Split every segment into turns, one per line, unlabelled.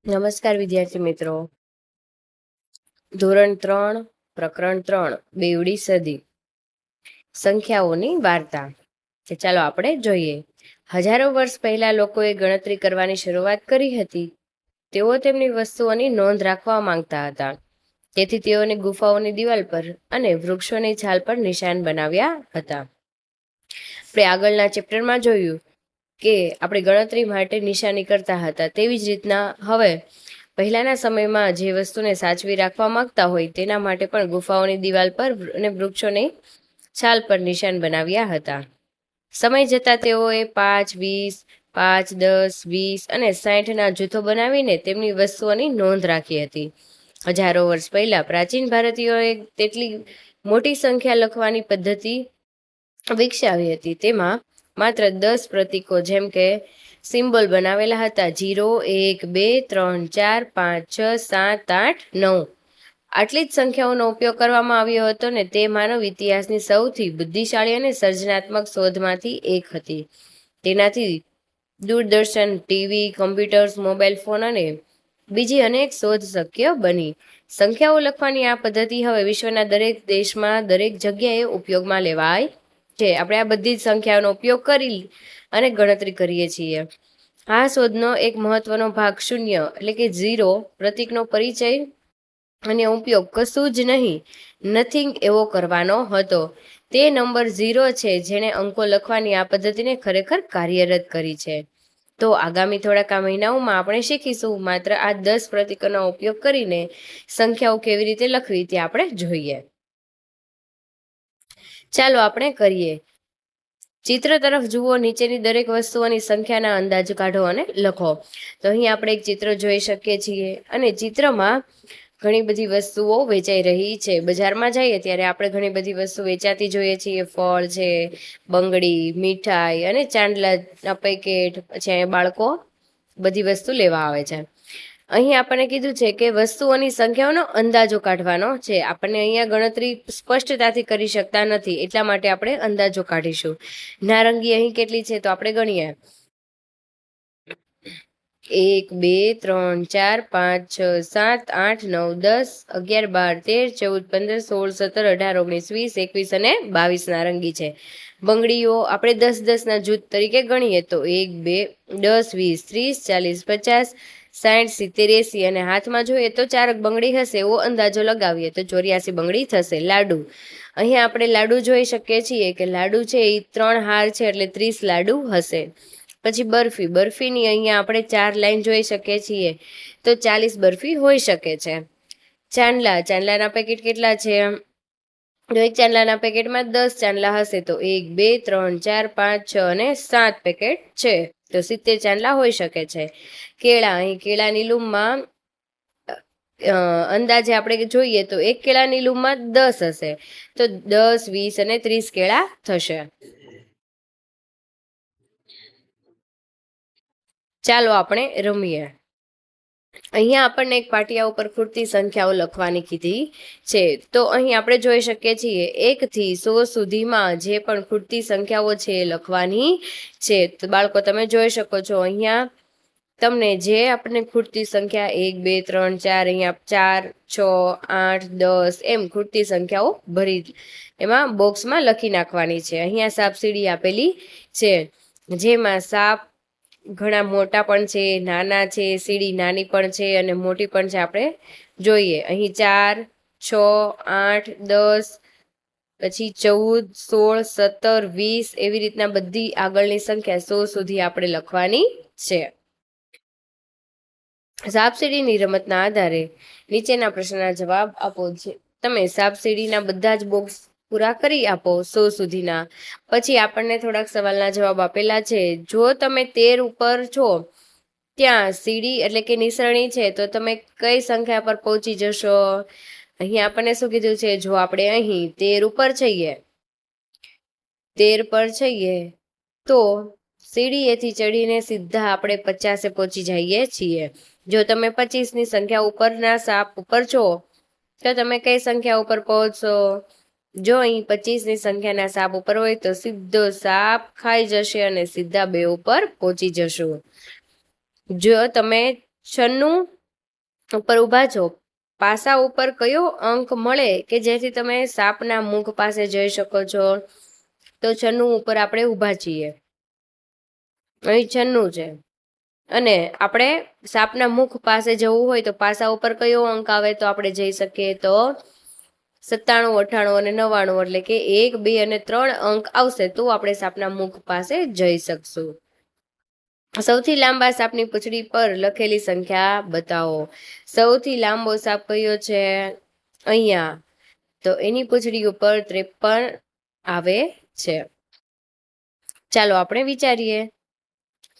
નમસ્કાર વિદ્યાર્થી મિત્રો. ધોરણ 3 પ્રકરણ 3 બેવડી સદી સંખ્યાઓની વાર્તા. ચાલો આપણે જોઈએ. હજારો વર્ષ પહેલા લોકોએ ગણતરી કરવાની શરૂઆત કરી હતી. તેઓ તેમની વસ્તુઓની નોંધ રાખવા માંગતા હતા. તેથી તેઓને ગુફાઓની દિવાલ પર અને વૃક્ષોની છાલ પર નિશાન બનાવ્યા હતા. આપણે આગળના ચેપ્ટરમાં જોયું કે આપણે ગણતરી માટે નિશાની કરતા હતા. તેવી જ રીતના હવે પહેલાના સમયમાં જે વસ્તુને સાચવી રાખવા માંગતા હોય તેના માટે પણ ગુફાઓની દિવાલ પર અને વૃક્ષોની છાલ પર નિશાન બનાવ્યા હતા. સમય જતાં તેઓએ 5, 20, 5, 10, 20 અને 60ના જૂથો બનાવીને તેમની વસ્તુઓની નોંધ રાખી હતી. હજારો વર્ષ પહેલા પ્રાચીન ભારતીયોએ તેટલી મોટી સંખ્યા લખવાની પદ્ધતિ વિકસાવી હતી. તેમાં માત્ર 10 પ્રતીકો જેમ કે સિમ્બોલ બનાવેલા હતા. 0, 1, 2, 3, 4, 5, 6, 7, 8, 9 આટલી જ સંખ્યાઓનો ઉપયોગ કરવામાં આવ્યો હતો ને તે માનવ ઇતિહાસની સૌથી બુદ્ધિશાળી અને સર્જનાત્મક શોધમાંથી એક હતી. તેનાથી Doordarshan, TV, computers, mobile phone અને બીજી અનેક શોધ શક્ય બની. સંખ્યાઓ લખવાની આ પદ્ધતિ હવે વિશ્વના દરેક દેશમાં દરેક જગ્યાએ ઉપયોગમાં લેવાય છે. આપણે આ બધી જ સંખ્યાઓનો ઉપયોગ કરી અને ગણતરી કરીએ છીએ. આ શોધનો એક મહત્વનો ભાગ શૂન્ય એટલે કે 0 પ્રતીકનો પરિચય અને ઉપયોગ કશું જ નહીં, નથિંગ એવો કરવાનો હતો. તે નંબર 0 છે જેણે અંકો લખવાની આ પદ્ધતિને ખરેખર કાર્યરત કરી છે. તો આગામી થોડાક મહિનાઓમાં આપણે શીખીશું માત્ર આ 10 પ્રતીકોનો ઉપયોગ કરીને સંખ્યાઓ કેવી રીતે લખવી તે આપણે જોઈએ. ચાલો આપણે કરીએ. ચિત્ર તરફ જુઓ. નીચેની દરેક વસ્તુઓની સંખ્યાના અંદાજો કાઢો અને લખો. તો અહીં આપણે એક ચિત્ર જોઈ શકીએ છીએ અને ચિત્રમાં ઘણી બધી વસ્તુઓ વેચાઈ રહી છે. બજારમાં જઈએ ત્યારે આપણે ઘણી બધી વસ્તુ વેચાતી જોઈએ છીએ. ફળ છે, બંગડી, મીઠાઈ અને ચાંદલાના પેકેટ. પછી અહીંયા બાળકો બધી વસ્તુ લેવા આવે છે. અહીં આપણને કીધું છે કે વસ્તુઓની સંખ્યાઓનો અંદાજો કાઢવાનો છે. આપણને અહીંયા ગણતરી સ્પષ્ટતાથી કરી શકતા નથી, એટલા માટે આપણે અંદાજો કાઢીશું. નારંગી અહીં કેટલી છે તો આપણે ગણીએ. 1, 2, 3, 4, 5, 6, 7, 8, 9, 10, 11, 12, 13, 14, 15, 16, 17, 18, 19, 20, 21 અને 22 નારંગી છે. બંગડીઓ આપણે 10-10ના જૂથ તરીકે ગણીએ તો 1, 2, 10, 20, 30, 40, 50, 60, 70, 80 અને હાથમાં જોઈએ તો 4 બંગડી હશે એવો અંદાજો લગાવીએ તો 84 બંગડી થશે. લાડુ અહીંયા આપણે લાડુ જોઈ શકીએ છીએ કે લાડુ છે એ 3 હાર છે એટલે 30 લાડુ હશે. પછી બરફીની અહીંયા આપણે 4 લાઈન જોઈ શકીએ છીએ તો 40 બરફી હોઈ શકે છે. ચાંદલાના પેકેટ કેટલા છે? જો એક ચાંદલાના પેકેટમાં 10 ચાંદલા હશે તો 1, 2, 3, 4, 5, 6 અને 7 પેકેટ છે તો 70 ચાંદલા હોઈ શકે છે. કેળા અહીં કેળાની લૂમમાં અંદાજે આપણે જોઈએ તો એક કેળાની લૂમમાં 10 હશે તો 10, 20 અને 30 કેળા થશે. ચાલો આપણે રમીએ. અહીંયા આપણને એક પાટિયા ઉપર ખૂટતી સંખ્યાઓ લખવાની કીધી છે. તો અહીં આપણે જોઈ શકીએ છીએ 1 થી 100 સુધીમાં જે પણ ખૂટતી સંખ્યાઓ છે એ લખવાની છે. તો બાળકો તમે જોઈ શકો છો અહીંયા તમને જે આપણને ખૂટતી સંખ્યા 1, 2, 3, 4 અહીંયા 4, 6, 8, 10 એમ ખૂટતી સંખ્યાઓ ભરી એમાં બોક્સમાં લખી નાખવાની છે. અહીંયા સાપસીડી આપેલી છે જેમાં સાપ ઘણા મોટા પણ છે, નાના છે, સીડી નાની પણ છે અને મોટી પણ છે. આપણે જોઈએ અહીં 4, 6, 8, 10 પછી 14, 16, 17, 20 એવી રીતના બધી આગળની સંખ્યા 100 સુધી આપણે લખવાની છે. સાપસીડીની રમતના આધારે નીચેના પ્રશ્નના જવાબ આપો. તમે સાપસીડીના બધા જ બોક્સ પૂરા કરી આપો 100 સુધીના. પછી આપણને થોડાક સવાલના જવાબ આપેલા છે. જો તમે 13 ઉપર છો ત્યાં સીડી એટલે કે નિસરણી છે તો તમે કઈ સંખ્યા પર પહોંચી જશો? અહીં આપણને શું કીધું છે? જો આપણે અહીં 13 ઉપર છીએ 13 પર છીએ તો સીડીએથી ચડીને સીધા આપણે 50 પહોંચી જઈએ છીએ. જો તમે 25ની સંખ્યા ઉપરના સાપ ઉપર છો તો તમે કઈ સંખ્યા ઉપર પહોંચશો? જો અહીં 25ની સંખ્યાના સાપ ઉપર હોય તો સીધો સાપ ખાઈ જશે અને સીધા 2 ઉપર પહોંચી જશો. જો તમે 96 ઉપર ઊભા છો, પાસા ઉપર કયો અંક મળે કે જેથી તમે સાપના મુખ પાસે જઈ શકો છો? તો 96 ઉપર આપણે ઊભા છીએ. અહીં 96 છે અને આપણે સાપના મુખ પાસે જવું હોય તો પાસા ઉપર કયો અંક આવે તો આપણે જઈ શકીએ? તો 97, 98 અને 99, એટલે કે 1, 2 અને 3 અંક આવશે તો આપણે સાપના મુખ પાસે જઈ શકશું. સૌથી લાંબા સાપની પૂંછડી પર લખેલી સંખ્યા બતાવો. સૌથી લાંબો સાપ કયો છે? અહીંયા. તો એની પૂંછડી ઉપર 53 આવે છે. ચાલો આપણે વિચારીએ.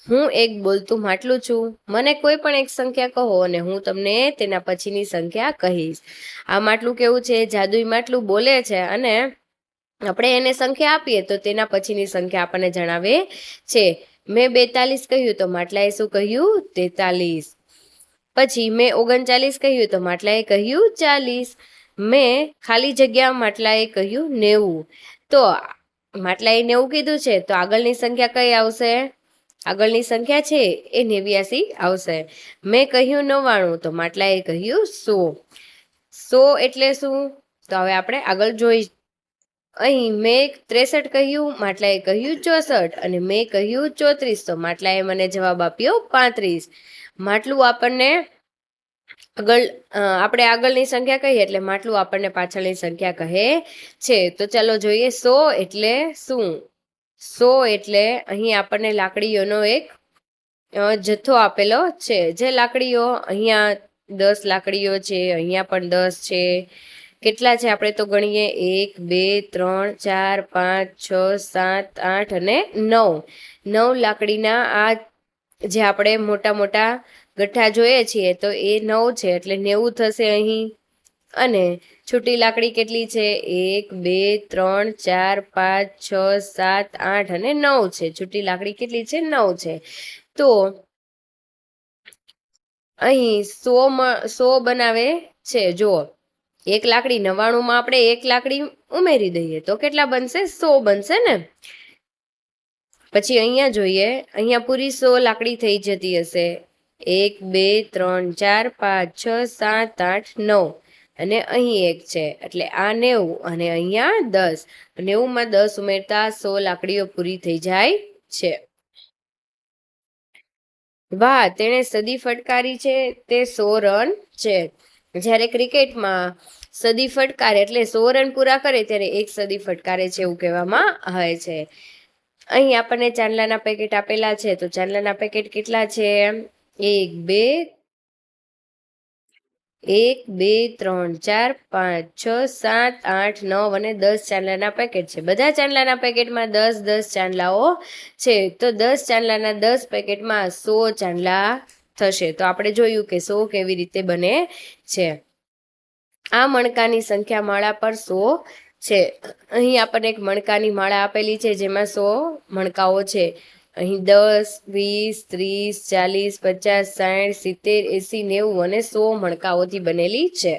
હું એક બોલતું માટલું છું. મને કોઈ પણ એક સંખ્યા કહો અને હું તમને તેના પછીની સંખ્યા કહીશ. આ માટલું કેવું છે? જાદુઈ માટલું બોલે છે અને આપણે એને સંખ્યા આપીએ તો તેના પછીની સંખ્યા આપણને જણાવે છે. મેં 42 કહ્યું તો માટલાએ શું કહ્યું? 43. પછી મેં 39 કહ્યું તો માટલાએ કહ્યું 40. મેં ખાલી જગ્યા માટલાએ કહ્યું 90. તો માટલાએ 90 કીધું છે તો આગળની સંખ્યા કઈ આવશે? આગળની સંખ્યા છે એ 89 આવશે. મેં કહ્યું 99 તો માટલાએ કહ્યું 100. 100 એટલે શું? તો હવે આપણે આગળ જોઈ. અહીં મેં 63 કહ્યું, માટલાએ કહ્યું 64 અને મેં કહ્યું 34 તો માટલાએ મને જવાબ આપ્યો 35. માટલું આપણને આપણે આગળની સંખ્યા કહીએ એટલે માટલું આપણને પાછળની સંખ્યા કહે છે. તો ચાલો જોઈએ 100 એટલે શું? 100 એટલે અહીં આપણને લાકડીઓનો એક જથ્થો આપેલો છે. જે લાકડીઓ અહીંયા 10 લાકડીઓ છે, અહીંયા પણ 10 છે. કેટલા છે આપણે તો ગણીએ? 1, 2, 3, 4, 5, 6, 7, 8 અને 9. 9 લાકડીના આ જે આપણે મોટા મોટા ગઠ્ઠા જોઈએ છીએ તો એ 9 છે એટલે 90 થશે અહીં. અને છૂટી લાકડી કેટલી છે? 1, 2, 3, 4, 5, 6, 7, 8 અને 9 છે. છૂટી લાકડી કેટલી છે? 9 છે. તો અહીં 100 બનાવે છે. જુઓ, એક લાકડી 99 માં આપણે એક લાકડી ઉમેરી દઈએ તો કેટલા બનશે? 100 બનશે ને. પછી અહીંયા જોઈએ, અહીંયા પૂરી 100 લાકડી થઈ જતી હશે. 1, 2, 3, 4, 5, 6, 7, 8, 9 અને અહીં એક છે એટલે આ 90 અને અહીંયા 10. 90 માં 10 ઉમેરતા 100 લાકડીઓ પૂરી થઈ જાય છે. વાહ, તેણે સદી ફટકારી છે, તે 100 રન છે. જ્યારે ક્રિકેટમાં સદી ફટકારે એટલે 100 રન પૂરા કરે ત્યારે એક સદી ફટકારે છે એવું કહેવામાં આવે છે. અહીં આપણને ચાંદલાના પેકેટ આપેલા છે તો ચાંદલાના પેકેટ કેટલા છે? 1, 2, 3, 4, 5, 6, 7, 8, 9 અને 10 ચાંદલાના પેકેટ છે. બધા ચાંદલાના પેકેટમાં 10 ચાંદલાઓ છે તો 10 ચાંદલાના 10 પેકેટમાં 100 ચાંદલા થશે. તો આપણે જોયું કે 100 કેવી રીતે બને છે. આ મણકાની સંખ્યા માળા પર 100 છે. અહીં આપણને એક મણકાની માળા આપેલી છે જેમાં 100 મણકાઓ છે. અહીં 10, 20, 30, 40, 50, 60, 70, 80, 90 અને 100 મણકાઓથી બનેલી છે.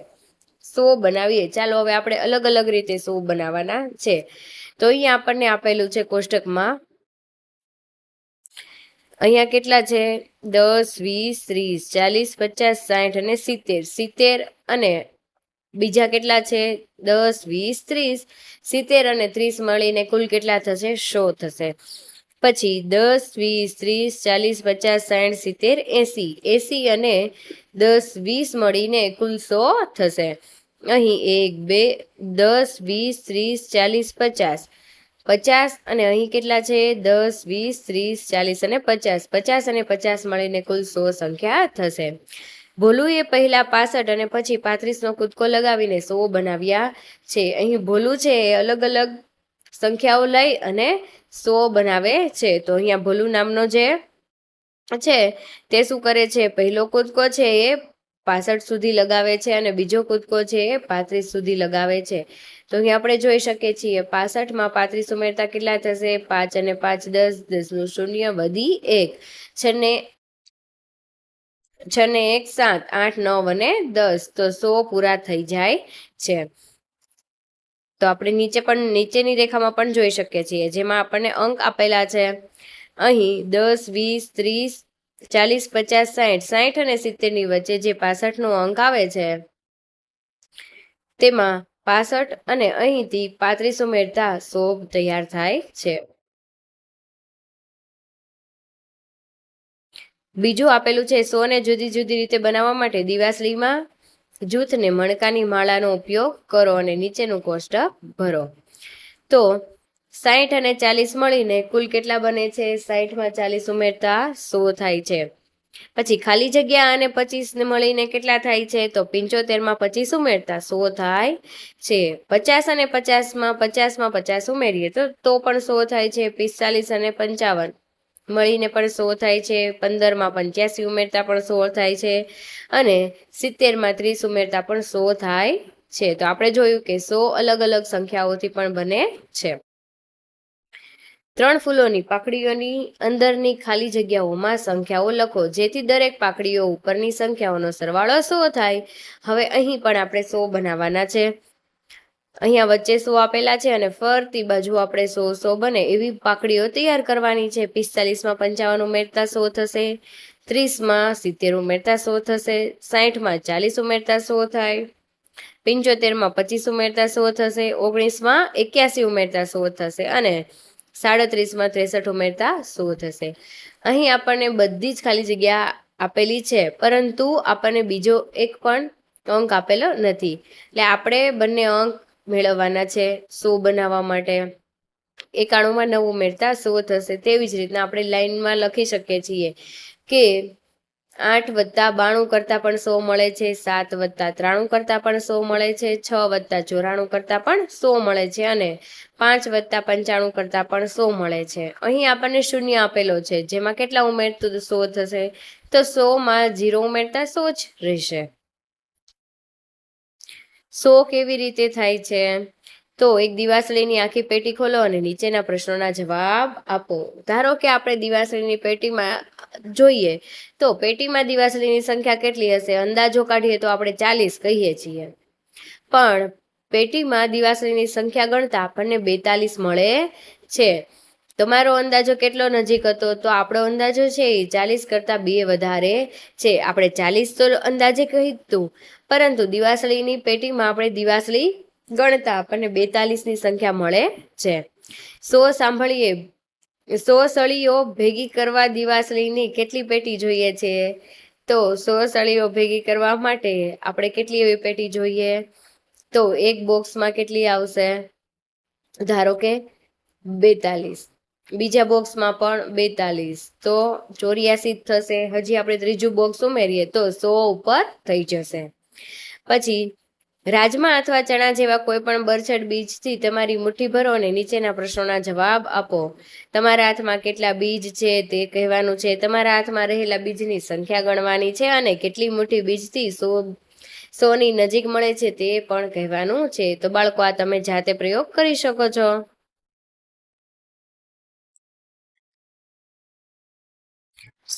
100 બનાવીએ. ચાલો હવે આપણે અલગ અલગ રીતે 100 બનાવવાના છે. તો અહીંયા આપણને આપેલું છે કોષ્ટકમાં. અહીંયા કેટલા છે? 10, 20, 30, 40, 50, 60 અને 70. 70 અને બીજા કેટલા છે? 10, 20, 30, 70 અને 30 મળીને કુલ કેટલા થશે? 100 થશે. પછી 10, 20, 30, 40, 50, 60, 70, 80. 80 અને 10, 20 મળીને કુલ 100 થશે. અહીં 1, 2, 10, 20, 30, 40, 50. 50 અને અહીં કેટલા છે? 10, 20, 30, 40 અને 50. 50 અને 50 મળીને કુલ 100 સંખ્યા થશે. ભોલુએ પહેલા 65 અને પછી 35નો કૂદકો લગાવીને 100 બનાવ્યા છે. અહીં ભોલું છે એ અલગ અલગ સંખ્યાઓ લઈ અને 100 બનાવે છે. તો અહીંયા ભોલું નામનો જે છે તે શું કરે છે? પહેલો કૂદકો છે એ 65 સુધી લગાવે છે અને બીજો કૂદકો છે એ 35 સુધી લગાવે છે. તો અહીં આપણે જોઈ શકીએ છીએ 65 માં 35 ઉમેરતા કેટલા થશે? 5 અને 5 10, 10 નું શૂન્ય વધી 1. 6 ને 1 7, 8, 9 અને 10. તો 100 પૂરા થઈ જાય છે. તો આપણે નીચેની રેખામાં પણ જોઈ શકીએ છીએ જેમાં આપણને અંક આપેલા છે. અહીં 10, 20, 30, 40, 50, 60, 60 અને 70ની વચ્ચે જે 65નો અંક આવે છે તેમાં 65 અને અહીંથી 35 ઉમેરતા 100 તૈયાર થાય છે. બીજું આપેલું છે 100 ને જુદી જુદી રીતે બનાવવા માટે દિવાસળીમાં જૂથને મણકાની માળાનો ઉપયોગ કરો અને નીચેનું કોષ્ટક ભરો. તો 60 અને 40 મળીને કુલ કેટલા બને છે? 60માં 40 ઉમેરતા 100 થાય છે. પછી ખાલી જગ્યા અને 25 મળીને કેટલા થાય છે? તો 75માં 25 ઉમેરતા 100 થાય છે. 50 અને 50માં 50 ઉમેરીએ તો પણ 100 થાય છે. 45 અને 55 મળીને પણ 100 થાય છે. 15માં 85 ઉમેરતા પણ 100 થાય છે. અને 70માં 30 ઉમેરતા પણ 100 થાય છે. તો આપણે જોયું કે 100 અલગ અલગ સંખ્યાઓથી પણ બને છે. 3 ફૂલોની પાકડીઓની અંદરની ખાલી જગ્યાઓમાં સંખ્યાઓ લખો, જેથી દરેક પાકડીઓ ઉપરની સંખ્યાઓનો સરવાળો 100 થાય. હવે અહીં પણ આપણે 100 બનાવવાના છે. અહીંયા વચ્ચે 100 આપેલા છે અને ફરતી બાજુ આપણે 100 બને એવી પાકડીઓ તૈયાર કરવાની છે. 45માં 55 ઉમેરતા 100 થશે. 30માં 70 ઉમેરતા 100 થશે. 60માં 40 ઉમેરતા 100 થાય. 75માં 25 ઉમેરતા 100 થશે. 19માં 81 ઉમેરતા 100 થશે અને 37માં 63 ઉમેરતા 100 થશે. અહીં આપણને બધી જ ખાલી જગ્યા આપેલી છે, પરંતુ આપણને બીજો એક પણ અંક આપેલો નથી. એટલે આપણે બંને અંક મેળવવાના છે 100 બનાવવા માટે. 91માં 9 ઉમેરતા 100 થશે. તેવી જ રીતના આપણે લાઈનમાં લખી શકીએ છીએ કે 8 + 92 કરતાં પણ 100 મળે છે. 7 + 93 કરતાં પણ 100 મળે છે. 6 + 94 કરતાં પણ 100 મળે છે અને 5 + 95 કરતાં પણ 100 મળે છે. અહીં આપણને શૂન્ય આપેલો છે, જેમાં કેટલા ઉમેરતું 100 થશે? તો 100માં 0 ઉમેરતા 100 જ રહેશે. 100 કેવી રીતે થાય છે? તો એક દિવાસળીની આખી પેટી ખોલો અને નીચેના પ્રશ્નોના જવાબ આપો. ધારો કે આપણે દિવાસળીની પેટીમાં જોઈએ તો પેટીમાં દિવાસળીની સંખ્યા કેટલી હશે? અંદાજો કાઢીએ તો આપણે 40 કહીએ છીએ. પણ પેટીમાં દિવાસળીની સંખ્યા ગણતા આપણને 42 મળે છે. તમારો અંદાજો કેટલો નજીક હતો? તો આપણો અંદાજો છે એ 40 કરતાં 2 વધારે છે. આપણે 40 તો અંદાજે કીધું, પરંતુ દિવાસળીની પેટીમાં આપણે દિવાસળી ગણતા આપણને 42ની સંખ્યા મળે છે. 100 સાંભળીએ 100 સળીઓ ભેગી કરવા દિવાસળીની કેટલી પેટી જોઈએ છે? તો 100 સળીઓ ભેગી કરવા માટે આપણે કેટલી એવી પેટી જોઈએ? તો એક બોક્સમાં કેટલી આવશે? ધારો કે 42. બીજા બોક્સમાં પણ 42, તો 84 થશે. હજી આપણે ત્રીજું બોક્સ ઉમેરીએ તો 100 ઉપર થઈ જશે. પછી રાજમા અથવા ચણા જેવા કોઈ પણ બરછટ બીજથી તમારી મુઠ્ઠી ભરો અને નીચેના પ્રશ્નોના જવાબ આપો. તમારા હાથમાં કેટલા બીજ છે તે કહેવાનું છે. તમારા હાથમાં રહેલા બીજની સંખ્યા ગણવાની છે અને કેટલી મુઠ્ઠી બીજથી 100ની નજીક મળે છે તે પણ કહેવાનું છે. તો બાળકો, આ તમે જાતે પ્રયોગ કરી શકો છો.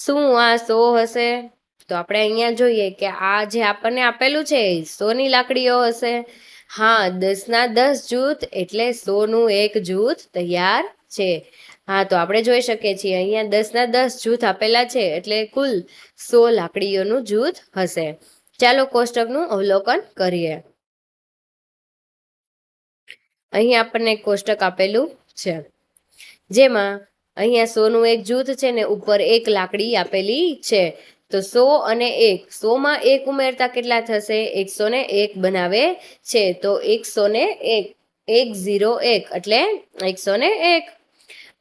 શું આ 100 હશે? તો આપણે અહીંયા જોઈએ કે આ જે આપણને આપેલું છે 100ની લાકડીઓ હશે. હા, 10ના 10 જૂથ એટલે 100નું એક જૂથ તૈયાર છે. હા, તો આપણે જોઈ શકીએ છીએ અહીંયા 10ના 10 જૂથ આપેલા છે એટલે કુલ 100 લાકડીઓનું જૂથ હશે. ચાલો કોષ્ટકનું અવલોકન કરીએ. અહીં આપણને કોષ્ટક આપેલું છે, જેમાં અહીંયા 100નું એક જૂથ છે ને ઉપર એક લાકડી આપેલી છે. તો 100 અને 1, 100માં 1 ઉમેરતા કેટલા થશે? 101 બનાવે છે. તો 101, 101 એટલે 101.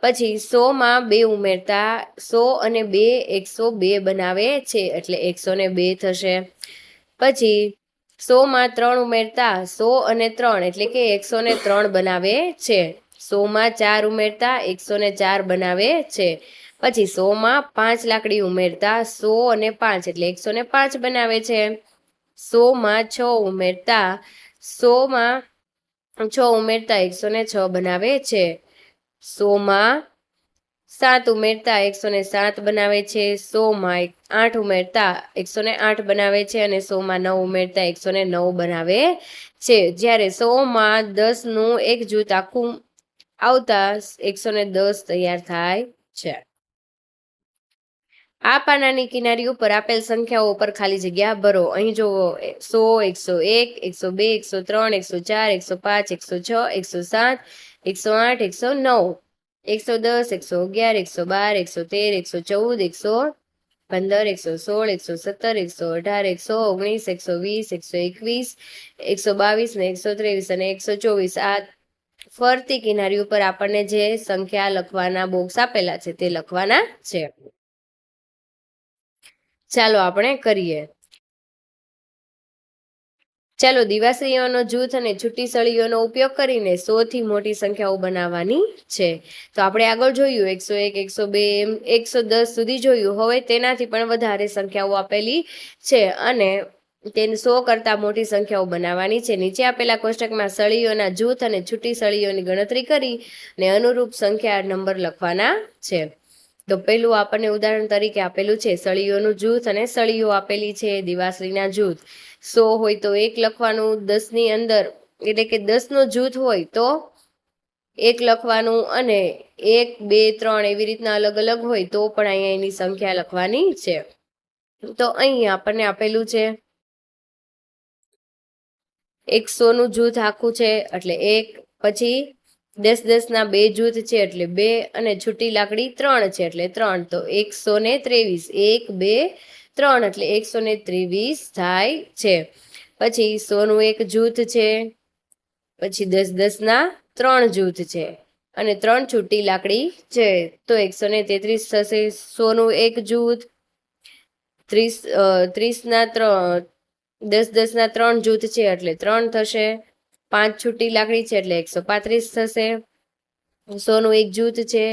પછી 100માં 2 ઉમેરતા 100 અને 2, 102 બનાવે છે એટલે 102 થશે. પછી 100માં 3 ઉમેરતા 100 અને 3 એટલે કે 103 બનાવે છે. 100માં 4 ઉમેરતા 104 બનાવે છે. પછી 100માં 5 લાકડી ઉમેરતા 100 અને 5 એટલે 105 બનાવે છે. 100માં 6 ઉમેરતા 106 બનાવે છે. 100માં 7 ઉમેરતા 107 બનાવે છે. 100માં 8 ઉમેરતા 108 બનાવે છે અને 100માં 9 ઉમેરતા 109 બનાવે છે. જ્યારે 100માં 10નું એક જૂથ આખું આવતા 110 તૈયાર થાય છે. આ પાનાની કિનારી ઉપર આપેલ સંખ્યાઓ પર ખાલી જગ્યા ભરો. અહીં જુઓ 100, 101, 102, 103, 104, 105, 106, 107, 108, 109, 110, 111, 112, 113, 114, 115, 116, 117, 118, 119, 120, 121, 122 ને 123 અને 124 આ ફરતી કિનારી ઉપર આપણને જે સંખ્યા લખવાના બોક્સ આપેલા છે તે લખવાના છે. ચાલો આપણે કરીએ. ચાલો દિવાસળીઓનો જૂથ અને છૂટી સળીઓનો ઉપયોગ કરીને 100 થી મોટી સંખ્યાઓ બનાવવાની છે. તો આપણે આગળ જોયું 101, 102 એમ 110 સુધી જોયું. હવે તેનાથી પણ વધારે સંખ્યાઓ આપેલી છે અને તેને 100 કરતા મોટી સંખ્યાઓ બનાવવાની છે. નીચે આપેલા કોષ્ટકમાં સળીઓના જૂથ અને છૂટી સળીઓની ગણતરી કરી અને અનુરૂપ સંખ્યા નંબર લખવાના છે. તો પહેલું આપણને ઉદાહરણ તરીકે આપેલું છે સળીઓનું જૂથ અને સળીઓ આપેલી છે દિવાસળીના જૂથ. 100 હોય તો 1 લખવાનું, 10 ની અંદર એટલે કે 10 નો જૂથ હોય તો 1 લખવાનું અને 1, 2, 3 એવી રીતના અલગ અલગ હોય તો પણ અહીંયા એની સંખ્યા લખવાની છે. તો અહીં આપણને આપેલું છે 100 નું જૂથ આખું છે એટલે 1, પછી 10 ના 2 જૂથ છે એટલે 2 અને છૂટી લાકડી 3 છે એટલે 3. તો 123 1, 2, 3 એટલે 123 થાય છે. પછી 100 નું એક જૂથ છે, પછી 10 ના 3 જૂથ છે અને 3 છૂટી લાકડી છે તો 133 થશે. 100 નું એક જૂથ, 30 ના 3, 10 ના 3 જૂથ છે એટલે 3 થશે. 5 છૂટી લાકડી છે એટલે 135 થશે. 100 નું એક જૂથ છે,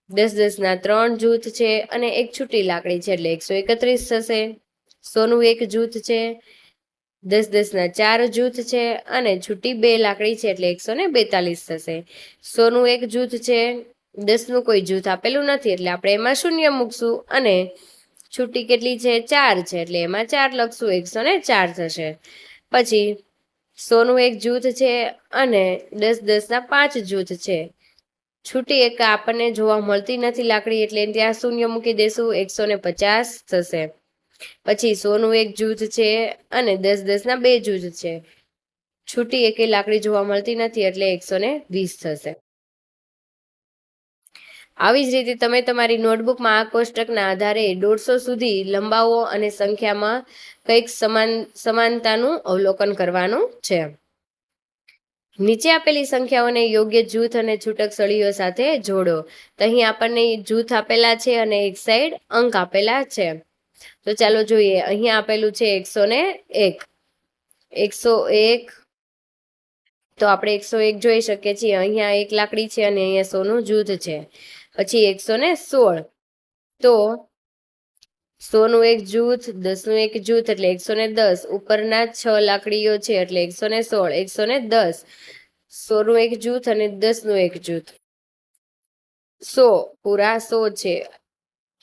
10 ના 3 જૂથ છે અને એક છૂટી લાકડી છે એટલે 131 થશે. 100 નું એક જૂથ છે, 10 ના 4 જૂથ છે અને છૂટી 2 લાકડી છે એટલે 142 થશે. 100 નું એક જૂથ છે, 10 નું કોઈ જૂથ આપેલું નથી એટલે આપણે એમાં શૂન્ય મૂકશું અને છૂટી કેટલી છે 4 છે એટલે એમાં 4 લખશું, 104 થશે. પછી 100 નું એક જૂથ છે અને 10 ના 5 જૂથ છે. છૂટી એક આપણને જોવા મળતી નથી લાકડી એટલે ત્યાં શૂન્ય મૂકી દેશું, 150 થશે. પછી 100 નું એક જૂથ છે અને 10 ના 2 જૂથ છે. છૂટી એકે લાકડી જોવા મળતી નથી એટલે 120 થશે. આવી જ રીતે તમે તમારી નોટબુકમાં આ કોષ્ટકના આધારે 150 સુધી લંબાવો અને સંખ્યામાં કંઈક સમાનતાનું અવલોકન કરવાનું છે. નીચે આપેલી સંખ્યાઓને યોગ્ય જૂથ અને છૂટક સળીઓ સાથે જોડો. તો અહીં આપણને જૂથ આપેલા છે અને એક સાઈડ અંક આપેલા છે. તો ચાલો જોઈએ. અહીં આપેલું છે 101. 101 તો આપણે 101 જોઈ શકીએ છીએ. અહીંયા એક લાકડી છે અને અહીંયા 100 નું જૂથ છે. પછી 116 તો 100 નું એક જૂથ, 10 નું એક જૂથ એટલે 110. ઉપરના 6 લાકડીઓ છે એટલે 116, 110. 100 નું એક જૂથ અને 10 નું એક જૂથ. 100 પૂરા 100 છે.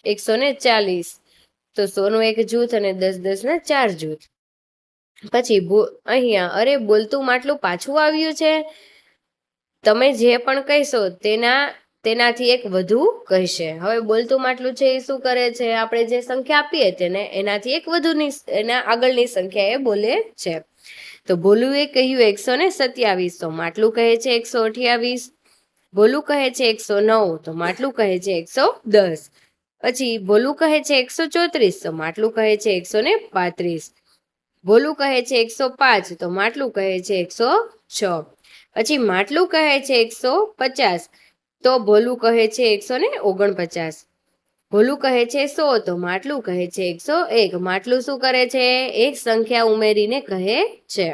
140 તો 100 નું એક જૂથ અને 10 ના 4 જૂથ. પછી અહીંયા અરે બોલતું માટલું પાછું આવ્યું છે. તમે જે પણ કહેશો તેનાથી એક વધુ કહેશે. હવે બોલતું માટલું છે એ શું કરે છે? આપણે જે સંખ્યા આપીએ તેને એનાથી એક વધુની એના આગળની સંખ્યા એ બોલે છે. તો ભોલુએ કહ્યું 127 તો માટલું કહે છે 128. ભોલું કહે છે 109 તો માટલું કહે છે 110. પછી ભોલું કહે છે 134 તો માટલું કહે છે 135. ભોલું કહે છે 105 તો માટલું કહે છે 106. પછી માટલું કહે છે 150 તો ભોલું કહે છે 149. ભોલું કહે છે 100 તો માટલું કહે છે 101. માટલું શું કરે છે? એક સંખ્યા ઉમેરીને કહે છે.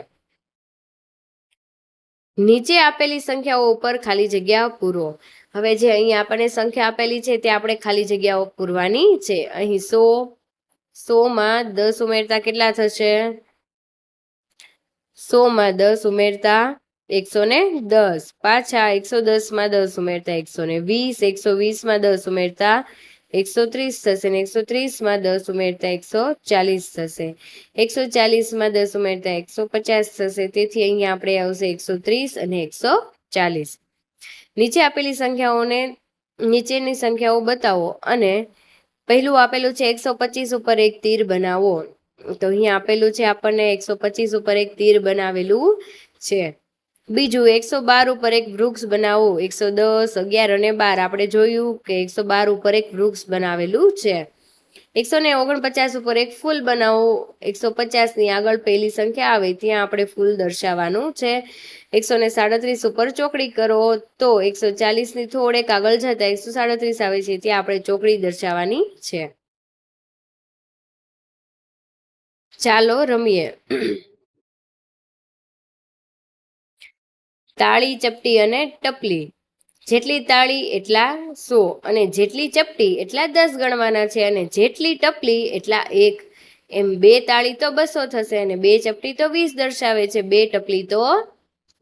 નીચે આપેલી સંખ્યાઓ ઉપર ખાલી જગ્યા પૂરો. હવે જે અહીં આપણને સંખ્યા આપેલી છે તે આપણે ખાલી જગ્યાઓ પૂરવાની છે. અહીં 100 માં 10 ઉમેરતા કેટલા થશે? 100 માં 10 ઉમેરતા 110. પાછા 110 માં 10 ઉમેરતા 120. 120 માં 10 ઉમેરતા 130 થશે ને 130 માં 10 ઉમેરતા 140 થશે. 140 માં 10 ઉમેરતા 150 થશે. તેથી અહીંયા આપણે આવશે 130 અને 140. નીચે આપેલી સંખ્યાઓને નીચેની સંખ્યાઓ બતાવો અને પહેલું આપેલું છે 125 ઉપર એક તીર બનાવો. તો અહીંયા આપેલું છે આપણને 125 ઉપર એક તીર બનાવેલું છે. બીજું 112 ઉપર એક વૃક્ષ બનાવો. 110, 11 અને 12 આપણે જોયું કે 112 ઉપર એક વૃક્ષ બનાવેલું છે. 149 ઉપર એક ફૂલ બનાવો. 150 ની આગળ પહેલી સંખ્યા આવે ત્યાં આપણે ફૂલ દર્શાવવાનું છે. 137 ઉપર ચોકડી કરો તો 140 ની થોડેક આગળ જતા 137 આવે છે ત્યાં આપણે ચોકડી દર્શાવવાની છે. ચાલો રમીએ. તાળી, ચપટી અને ટપલી. જેટલી તાળી એટલા 100 અને જેટલી ચપટી એટલા 10 ગણવાના છે અને જેટલી ટપલી એટલા 1. એમ 2 તાળી તો 200 થશે અને 2 ચપટી તો 20 દર્શાવે છે. 2 ટપલી તો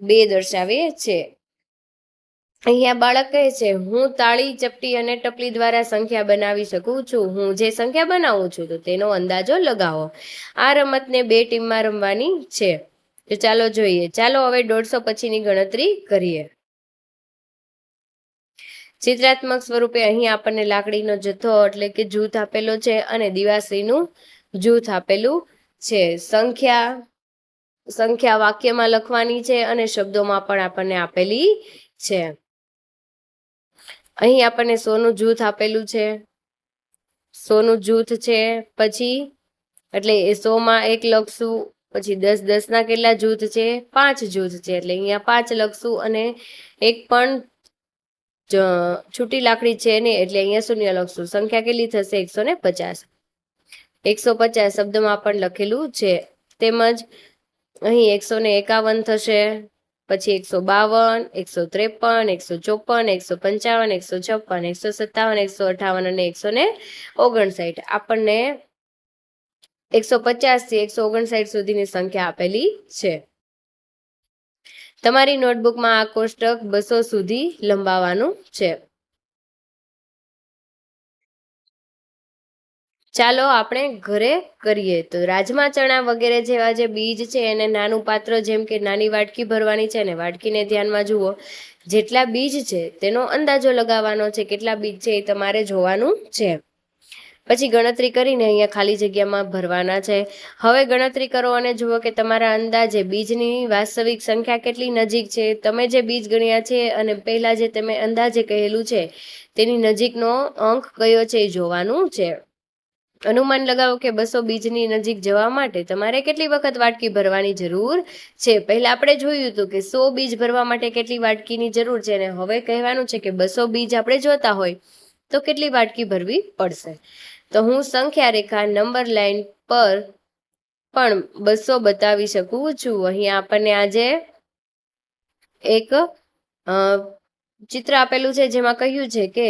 2 દર્શાવે છે. અહીંયા બાળક કહે છે હું તાળી, ચપટી અને ટપલી દ્વારા સંખ્યા બનાવી શકું છું. હું જે સંખ્યા બનાવું છું તો તેનો અંદાજો લગાવો. આ રમતને 2 ટીમમાં રમવાની છે. તો ચાલો જોઈએ. ચાલો હવે 150 પછીની ગણતરી કરીએ. ચિત્રાત્મક સ્વરૂપે અહીં આપણને લાકડીનો જથ્થો એટલે કે જૂથ આપેલો છે અને દિવાસળીનું જૂથ આપેલું છે. સંખ્યા વાક્યમાં લખવાની છે અને શબ્દોમાં પણ આપણને આપેલી છે. અહીં આપણને 100નું જૂથ આપેલું છે. 100નું જૂથ છે. પછી એટલે એ 100માં 1 લખશું. પછી 10ના કેટલા જૂથ છે? 5 જૂથ છે એટલે અહીંયા 5 લખશું અને એક પણ છૂટી લાકડી છે ને એટલે અહીંયા શૂન્ય લખશું. સંખ્યા કેટલી થશે? 150. 150 શબ્દમાં પણ લખેલું છે. તેમજ અહીં 151 થશે. પછી 152, 153, 154, 155, 156, 157, 158 અને 159. આપણને 150 થી 159 સુધીની સંખ્યા આપેલી છે. તમારી નોટબુકમાં આ કોષ્ટક 200 સુધી લંબાવવાનું છે. ચાલો આપણે ઘરે કરીએ. તો રાજમા, ચણા વગેરે જેવા જે બીજ છે એને નાનું પાત્ર જેમ કે નાની વાટકી ભરવાની છે અને વાટકીને ધ્યાનમાં જુઓ. જેટલા બીજ છે તેનો અંદાજો લગાવવાનો છે. કેટલા બીજ છે એ તમારે જોવાનું છે. પછી ગણતરી કરીને અહીંયા ખાલી જગ્યામાં ભરવાના છે. હવે ગણતરી કરો અને જુઓ કે તમારા અંદાજે બીજની વાસ્તવિક સંખ્યા કેટલી નજીક છે. તમે જે બીજ ગણ્યા છે અને પહેલા જે તમે અંદાજે કહેલું છે તેની નજીકનો અંક કયો છે એ જોવાનું છે. અનુમાન લગાવો કે 200 બીજની નજીક જવા માટે તમારે કેટલી વખત વાટકી ભરવાની જરૂર છે. પહેલા આપણે જોયું હતું કે 100 બીજ ભરવા માટે કેટલી વાટકીની જરૂર છે અને હવે કહેવાનું છે કે 200 બીજ આપણે જોતા હોય તો કેટલી વાટકી ભરવી પડશે. તો હું સંખ્યા રેખા નંબર લાઈન પર પણ 200 બતાવી શકું છું. અહીંયા આપણને આજે એક ચિત્ર આપેલું છે જેમાં કહ્યું છે કે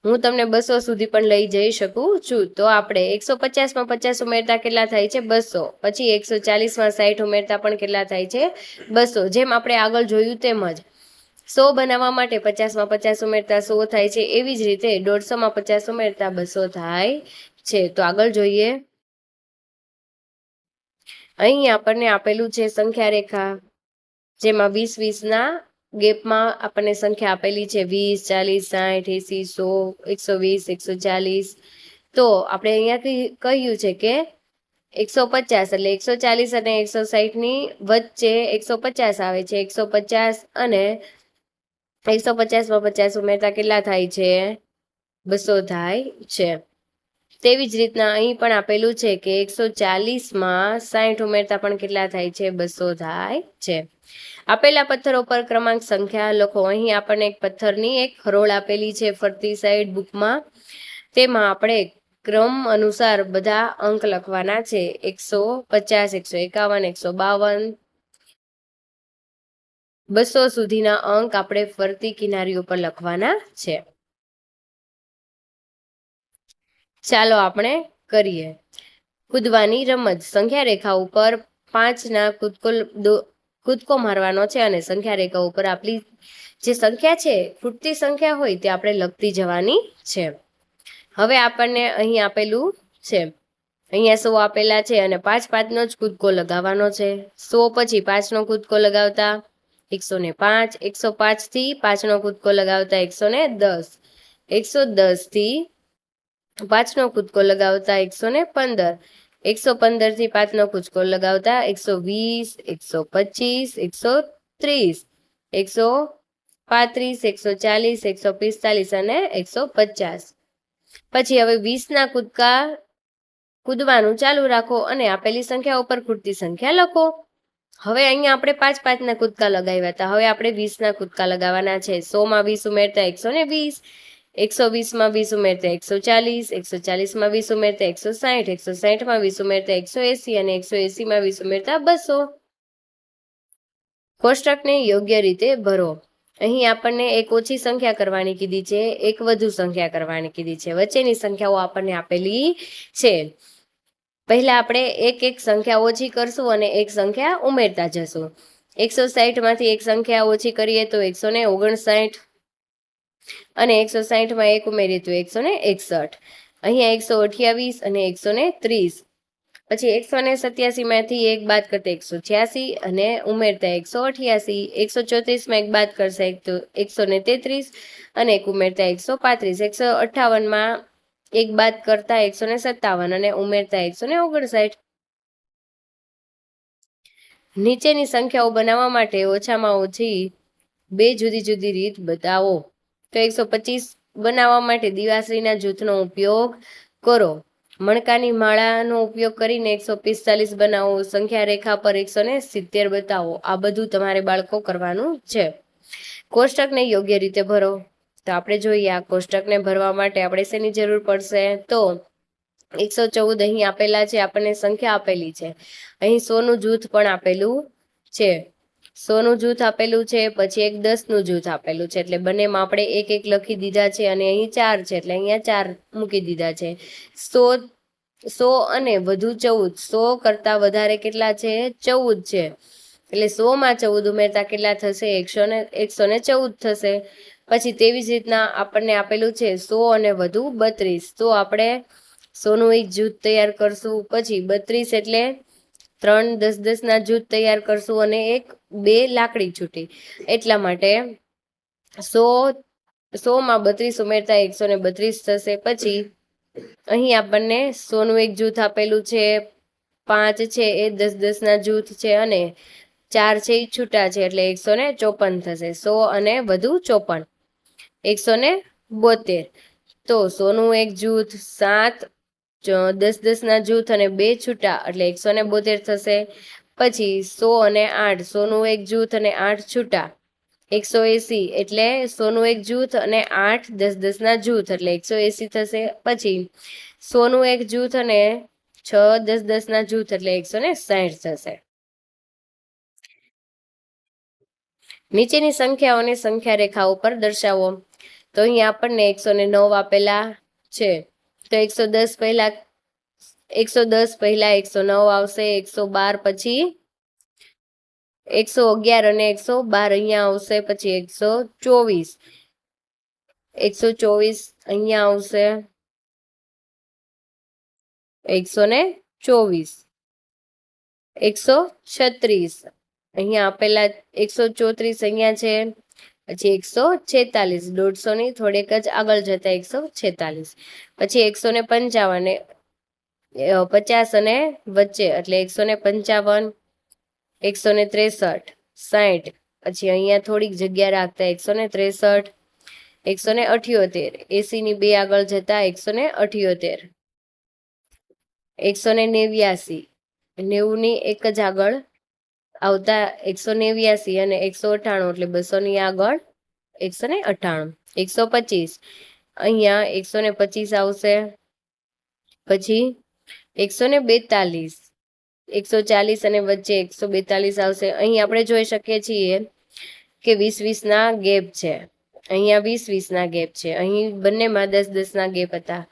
હું તમને 200 સુધી પણ લઈ જઈ શકું છું. તો આપણે 150માં 50 ઉમેરતા કેટલા થાય છે? 200. પછી 140માં 60 ઉમેરતા પણ કેટલા થાય છે? 200. જેમ આપણે આગળ જોયું તેમ જ 100 બનાવવા માટે 50માં 50 ઉમેરતા 100 થાય છે. એવી જ રીતે 150માં 50 ઉમેરતા 200 થાય છે. તો આગળ જોઈએ. અહીં આપણને આપેલું છે સંખ્યા રેખા જેમાં 20-20ના ગેપમાં આપણને સંખ્યા આપેલી છે 20, 40, 60, 80, 100, 120, 140. તો આપણે અહીંયા કહ્યું છે કે 150 એટલે 140 અને 160ની વચ્ચે 150 આવે છે. 150 અને 150માં 50 ઉમેરતા કેટલા થાય છે? 200 થાય છે. તેવી જ રીતના અહીં પણ આપેલું છે કે 140માં 60 ઉમેરતા પણ કેટલા થાય છે? 200 થાય છે. આપેલા પથ્થરો પર ક્રમાંક સંખ્યા લખો. અહીં આપણને એક પથ્થરની એક હરોળ આપેલી છે ફરતી સાઈડ બુકમાં. તેમાં આપણે ક્રમ અનુસાર બધા અંક લખવાના છે. 150, 151, 152, 200 સુધીના અંક આપણે ફરતી કિનારીઓ પર લખવાના છે. ચાલો આપણે કરીએ. કૂદવાની રમત. સંખ્યા રેખા ઉપર 5ના કૂદકો મારવાનો છે અને સંખ્યા રેખા ઉપર આપણી જે સંખ્યા છે ખૂટતી સંખ્યા હોય તે આપણે લખતી જવાની છે. હવે આપણને અહીં આપેલું છે. અહીંયા 100 આપેલા છે અને 5-5નો જ કૂદકો લગાવવાનો છે. 100 પછી 5નો કૂદકો લગાવતા 105, 105 થી 5નો કૂદકો લગાવતા 110, 110 થી 5નો કૂદકો લગાવતા 115, 115 થી 5નો કૂદકો લગાવતા 120, 125, 130, 135, 140, 145 અને 150. પછી હવે 20ના કૂદકા કૂદવાનું ચાલુ રાખો અને આપેલી સંખ્યા ઉપર ખૂટતી સંખ્યા લખો. હવે અહીંયા આપણે 5-5ના કૂદકા લગાવ્યા હતા. હવે આપણે 20ના કૂદકા લગાવવાના છે. 100માં 20 ઉમેરતા 120, 120માં 20 ઉમેરતા 140, 140માં 20 ઉમેરતા 160, 160માં 20 ઉમેરતા 180 અને 180માં 20 ઉમેરતા 200. કોષ્ટકને યોગ્ય રીતે ભરો. અહીં આપણને એક ઓછી સંખ્યા કરવાની કીધી છે, એક વધુ સંખ્યા કરવાની કીધી છે. વચ્ચેની સંખ્યાઓ આપણને આપેલી છે. પહેલા આપણે એક સંખ્યા ઓછી કરશું અને એક સંખ્યા ઉમેરતા જશું. 160માંથી એક સંખ્યા ઓછી કરીએ તો 159 અને 160માં એક ઉમેરીએ તો 161. અહીંયા 128 અને 130. પછી 187માંથી એક બાદ કરતા 186 અને ઉમેરતા 188, 134માં એક બાદ કરશે તો 133 અને એક ઉમેરતા 135, 158માં એક બાદ કરતા 157 અને ઉમેરતા 159. નીચેની સંખ્યાઓ બનાવવા માટે ઓછામાં ઓછી 2 જુદી જુદી રીત બતાવો. તો 125 બનાવવા માટે દિવાસળીના જૂથનો ઉપયોગ કરો. મણકાની માળાનો ઉપયોગ કરીને 145 બનાવો. સંખ્યા રેખા પર 170 બતાવો. આ બધું તમારે બાળકો કરવાનું છે. કોષ્ટકને યોગ્ય રીતે ભરો. તો આપણે જોઈએ આ કોષ્ટકને ભરવા માટે આપણે શેની જરૂર પડશે? તો 114 અહીં આપેલા છે, આપણને સંખ્યા આપેલી છે. અહીં 100નું જૂથ પણ આપેલું છે. 100નું જૂથ આપેલું છે, પછી એક 10નું જૂથ આપેલું છે. એટલે બંનેમાં આપણે એક લખી દીધા છે અને અહીં 4 છે એટલે અહીંયા 4 મૂકી દીધા છે. 100 અને વધુ 14, 100 કરતા વધારે કેટલા છે? 14 છે. એટલે 100માં 14 ઉમેરતા કેટલા થશે? 114 થશે. પછી તેવી જ રીતના આપણને આપેલું છે 100 અને વધુ 32. તો આપણે 100નું એક જૂથ તૈયાર કરશું. પછી 32 એટલે 3 10-10ના જૂથ તૈયાર કરશું અને 2 લાકડી છૂટી. એટલા માટે 100માં 32 ઉમેરતા 132 થશે. પછી અહીં આપણને 100નું એક જૂથ આપેલું છે, 5 છે એ 10-10ના જૂથ છે અને 4 છે એ છૂટા છે એટલે 154 થશે. 100 અને વધુ 54, 172. તો 100નું એક જૂથ, 7 10-10ના જૂથ અને 2 છૂટા એટલે 172 થશે. પછી 100 અને 8, 100નું એક જૂથ અને 8 છૂટા 180. એટલે 100નું એક જૂથ અને 8 10-10ના જૂથ એટલે 180 થશે. પછી 100નું એક જૂથ અને 6 10-10ના જૂથ એટલે 160 થશે. નીચેની સંખ્યાઓને સંખ્યા રેખા ઉપર દર્શાવો. તો અહીં આપણને 109 આપેલા છે. તો 110 પહેલા 109 આવશે. 112 પછી 111 અને 112 અહીંયા આવશે. પછી 124 અહીંયા આવશે. 124 136 અહીંયા આપેલા 134 અહીંયા છે. પછી 146 150ની થોડેક જ આગળ જતા 146. પછી 155 50 અને વચ્ચે એટલે 155, 163, 60. પછી અહીંયા થોડીક જગ્યા રાખતા 163, 178, 80ની 2 આગળ જતા 178, 189, 90ની એક જ આગળ આવતા 189 અને 198 એટલે 200ની આગળ 198, 125 અહીંયા 125 આવશે. પછી 142, 140 અને વચ્ચે 142 આવશે. અહીં આપણે જોઈ શકીએ છીએ કે 20-20ના ગેપ છે. અહીંયા 20-20ના ગેપ છે. અહીં બંનેમાં 10-10ના ગેપ હતા.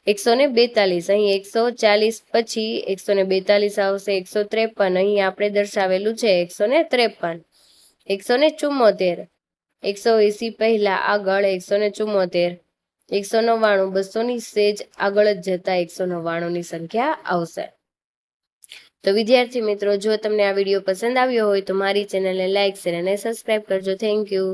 142 અહીં 140 પછી 142 આવશે. 153 અહીં આપણે દર્શાવેલું છે 153, 174, 180 પહેલા આગળ 174, 199, 200ની સેજ આગળ જ જતા 199ની સંખ્યા આવશે. તો વિદ્યાર્થી મિત્રો, જો તમને આ વિડીયો પસંદ આવ્યો હોય તો મારી ચેનલને લાઈક, શેર અને સબસ્ક્રાઈબ કરજો. Thank you.